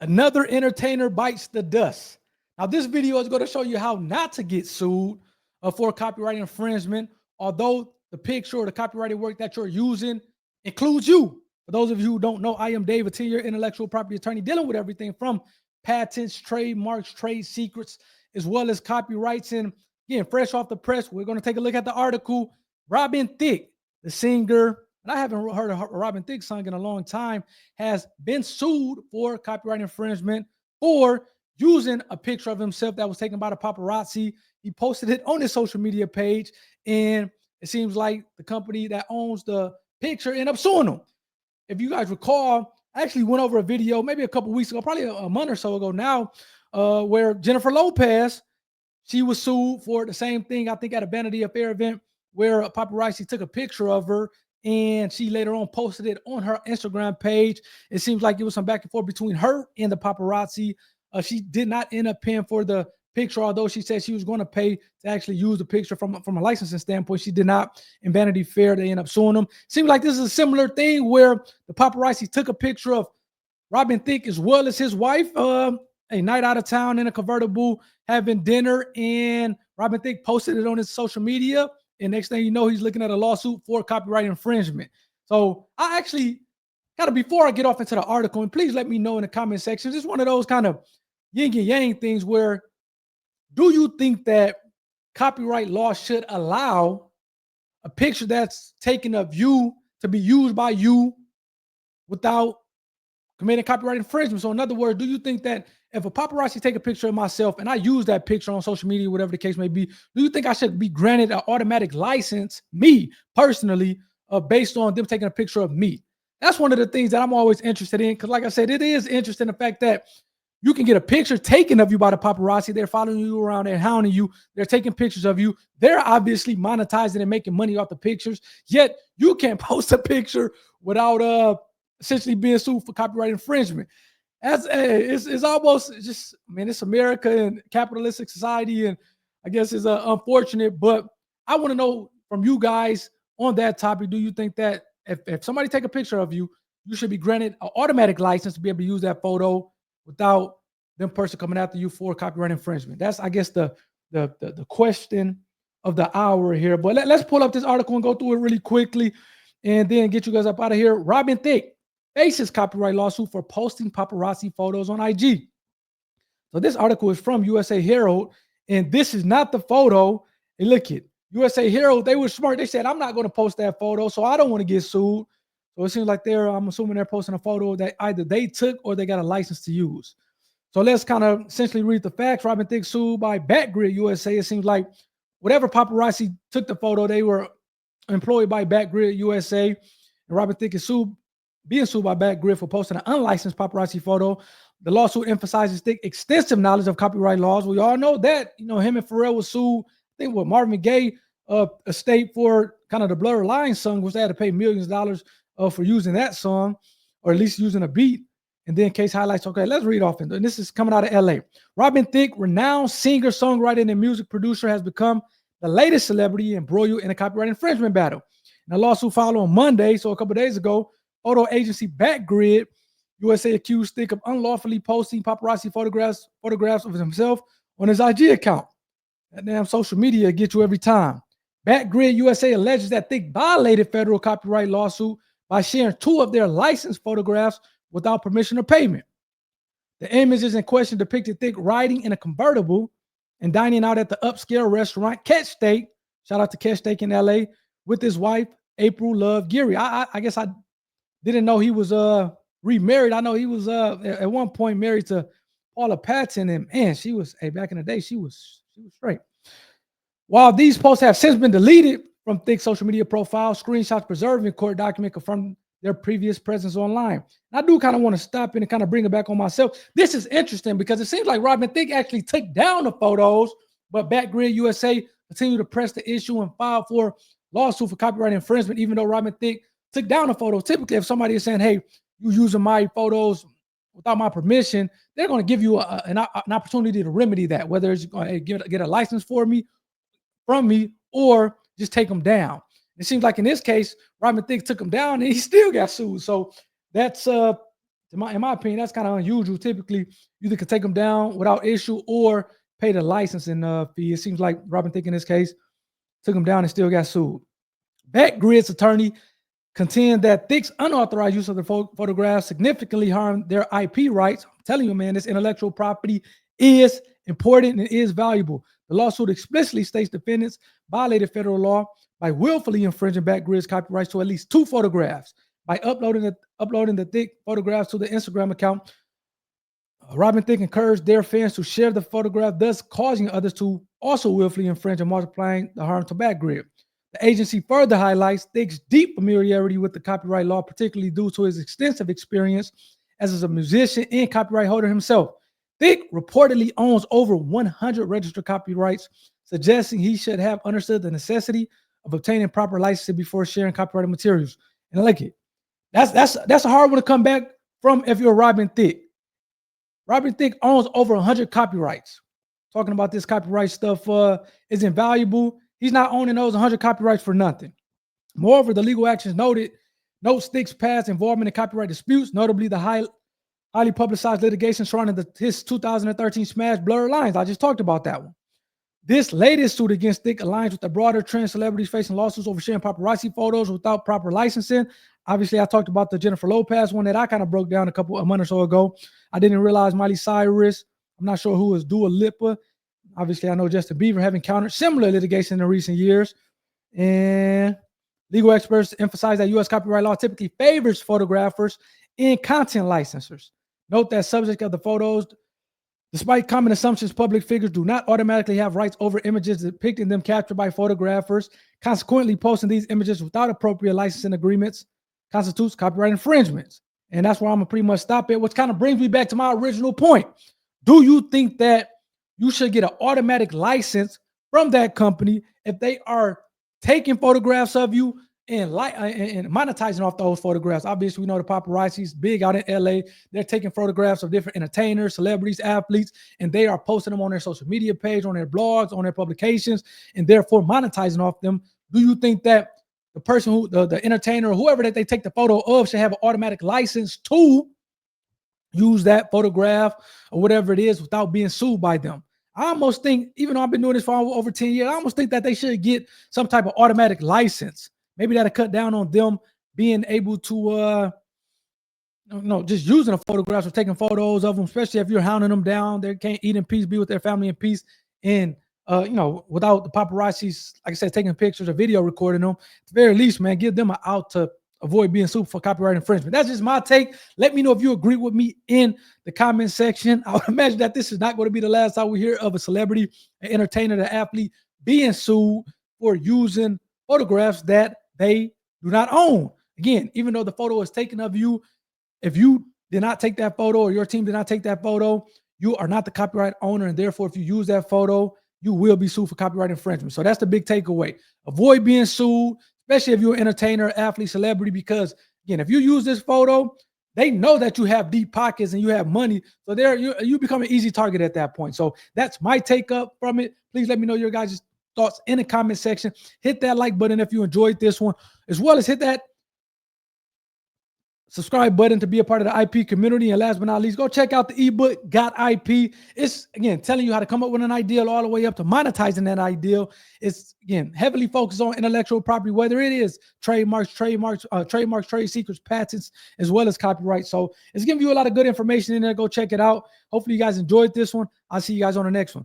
Another entertainer bites the dust. Now, this video is going to show you how not to get sued for copyright infringement, although the picture or the copyrighted work that you're using includes you. For those of you who don't know, I am Dave, a 10-year intellectual property attorney dealing with everything from patents, trademarks, trade secrets, as well as copyrights. And again, fresh off the press, we're going to take a look at the article. Robin Thicke, the singer, and I haven't heard a Robin Thicke song in a long time, has been sued for copyright infringement for using a picture of himself that was taken by the paparazzi. He posted it on his social media page, and it seems like the company that owns the picture ended up suing him. If you guys recall, I actually went over a video maybe a couple weeks ago, probably a month or so ago now, where Jennifer Lopez, she was sued for the same thing, I think at a Vanity Affair event, where a paparazzi took a picture of her and she later on posted it on her Instagram page. It seems like it was some back and forth between her and the paparazzi. She did not end up paying for the picture, although she said she was going to pay to actually use the picture from a licensing standpoint. She did not. In Vanity Fair, they ended up suing them. Seems like this is a similar thing where the paparazzi took a picture of Robin Thicke as well as his wife, a night out of town in a convertible, having dinner, and Robin Thicke posted it on his social media. And next thing you know, he's looking at a lawsuit for copyright infringement. So I actually kind of, before I get off into the article, and please let me know in the comment section, it's one of those kind of yin and yang things where, do you think that copyright law should allow a picture that's taken of you to be used by you without committing copyright infringement? So in other words, do you think that if a paparazzi take a picture of myself and I use that picture on social media, whatever the case may be, do you think I should be granted an automatic license, me personally, based on them taking a picture of me? That's one of the things that I'm always interested in, because like I said, it is interesting the fact that you can get a picture taken of you by the paparazzi. They're following you around, they're hounding you, they're taking pictures of you. They're obviously monetizing and making money off the pictures, yet you can't post a picture without essentially being sued for copyright infringement. It's almost just, man, it's America and capitalistic society, and I guess it's unfortunate. But I want to know from you guys on that topic, do you think that if somebody take a picture of you, you should be granted an automatic license to be able to use that photo without them person coming after you for copyright infringement? That's, I guess, the question of the hour here. But let's pull up this article and go through it really quickly and then get you guys up out of here. Robin Thicke faces copyright lawsuit for posting paparazzi photos on IG. So this article is from USA Herald, and this is not the photo. And look at USA Herald, they were smart. They said, I'm not going to post that photo, so I don't want to get sued. So it seems like I'm assuming they're posting a photo that either they took or they got a license to use. So let's kind of essentially read the facts. Robin Thicke sued by Backgrid USA. It seems like whatever paparazzi took the photo, they were employed by Backgrid USA. And Robin Thicke is being sued by Backgrid for posting an unlicensed paparazzi photo. The lawsuit emphasizes Thicke's extensive knowledge of copyright laws. We all know that. Him and Pharrell was sued, I think, with Marvin Gaye estate for kind of the Blurred Lines song, which they had to pay millions of dollars for using that song, or at least using a beat. And then case highlights. Okay, let's read off. And this is coming out of LA. Robin Thicke, renowned singer, songwriter, and music producer, has become the latest celebrity embroiled in a copyright infringement battle. And the lawsuit filed on Monday, so a couple of days ago, photo agency Backgrid USA accused Thicke of unlawfully posting paparazzi photographs of himself on his IG account. That damn social media gets you every time. Backgrid USA alleges that Thicke violated federal copyright lawsuit by sharing 2 of their licensed photographs without permission or payment. The images in question depicted Thicke riding in a convertible and dining out at the upscale restaurant Catch Steak, shout out to Catch Steak in LA, with his wife, April Love Geary. I guess I didn't know he was remarried. I know he was at one point married to Paula Patton, and man, she was, back in the day, she was straight. While these posts have since been deleted from Thicke's social media profile, screenshots preserved in court document confirm their previous presence online. And I do kind of want to stop in and kind of bring it back on myself. This is interesting because it seems like Robin Thicke actually took down the photos, but Backgrid USA continued to press the issue and filed for lawsuit for copyright infringement, even though Robin Thicke took down the photo. Typically, if somebody is saying, hey, you using my photos without my permission, they're going to give you an opportunity to remedy that, whether it's going to get a license from me, or just take them down. It seems like in this case, Robin Thicke took him down and he still got sued. So that's to in my opinion, that's kind of unusual. Typically, you either can take them down without issue or pay the licensing fee. It seems like Robin Thicke in this case took him down and still got sued. Backgrid's attorney contend that Thicke's unauthorized use of the photographs significantly harmed their IP rights. I'm telling you, man, this intellectual property is important and is valuable. The lawsuit explicitly states defendants violated federal law by willfully infringing Backgrid's copyrights to at least 2 photographs by uploading the Thicke photographs to the Instagram account. Robin Thicke encouraged their fans to share the photograph, thus causing others to also willfully infringe and multiplying the harm to Backgrid. The agency further highlights Thicke's deep familiarity with the copyright law, particularly due to his extensive experience as a musician and copyright holder himself. Thicke reportedly owns over 100 registered copyrights, suggesting he should have understood the necessity of obtaining proper licensing before sharing copyrighted materials. And I like it. That's a hard one to come back from if you're Robin Thicke. Robin Thicke owns over 100 copyrights. Talking about this copyright stuff is invaluable. He's not owning those 100 copyrights for nothing. Moreover, the legal actions notes Thicke's past involvement in copyright disputes, notably the highly publicized litigation surrounding his 2013 smash Blurred Lines. I just talked about that one. This latest suit against Thicke aligns with the broader trend celebrities facing lawsuits over sharing paparazzi photos without proper licensing. Obviously, I talked about the Jennifer Lopez one that I kind of broke down a month or so ago. I didn't realize Miley Cyrus, I'm not sure who was Dua Lipa. Obviously, I know Justin Bieber have encountered similar litigation in recent years. And legal experts emphasize that U.S. copyright law typically favors photographers and content licensors. Note that subject of the photos, despite common assumptions, public figures do not automatically have rights over images depicting them captured by photographers. Consequently, posting these images without appropriate licensing agreements constitutes copyright infringements. And that's where I'm going to pretty much stop it, which kind of brings me back to my original point. Do you think that you should get an automatic license from that company if they are taking photographs of you and monetizing off those photographs? Obviously, we know the paparazzi's big out in LA. They're taking photographs of different entertainers, celebrities, athletes, and they are posting them on their social media page, on their blogs, on their publications, and therefore monetizing off them. Do you think that the person who, the entertainer or whoever that they take the photo of should have an automatic license to use that photograph or whatever it is without being sued by them? I almost think, even though I've been doing this for over 10 years, I almost think that they should get some type of automatic license. Maybe that'll cut down on them being able to, just using the photographs or taking photos of them, especially if you're hounding them down. They can't eat in peace, be with their family in peace. And, without the paparazzis, like I said, taking pictures or video recording them, at the very least, man, give them an out to avoid being sued for copyright infringement. That's just my take. Let me know if you agree with me in the comment section. I would imagine that this is not going to be the last time we hear of a celebrity, an entertainer, an athlete being sued for using photographs that they do not own. Again, even though the photo is taken of you, if you did not take that photo or your team did not take that photo, you are not the copyright owner. And therefore, if you use that photo, you will be sued for copyright infringement. So that's the big takeaway. Avoid being sued, especially if you're an entertainer, athlete, celebrity, because again, if you use this photo, they know that you have deep pockets and you have money. So you become an easy target at that point. So that's my take up from it. Please let me know your guys' thoughts in the comment section. Hit that like button if you enjoyed this one, as well as hit that subscribe button to be a part of the IP community. And last but not least, go check out the ebook, Got IP. It's, again, telling you how to come up with an ideal all the way up to monetizing that ideal. It's, again, heavily focused on intellectual property, whether it is trademarks, trade secrets, patents, as well as copyright. So it's giving you a lot of good information in there. Go check it out. Hopefully you guys enjoyed this one. I'll see you guys on the next one.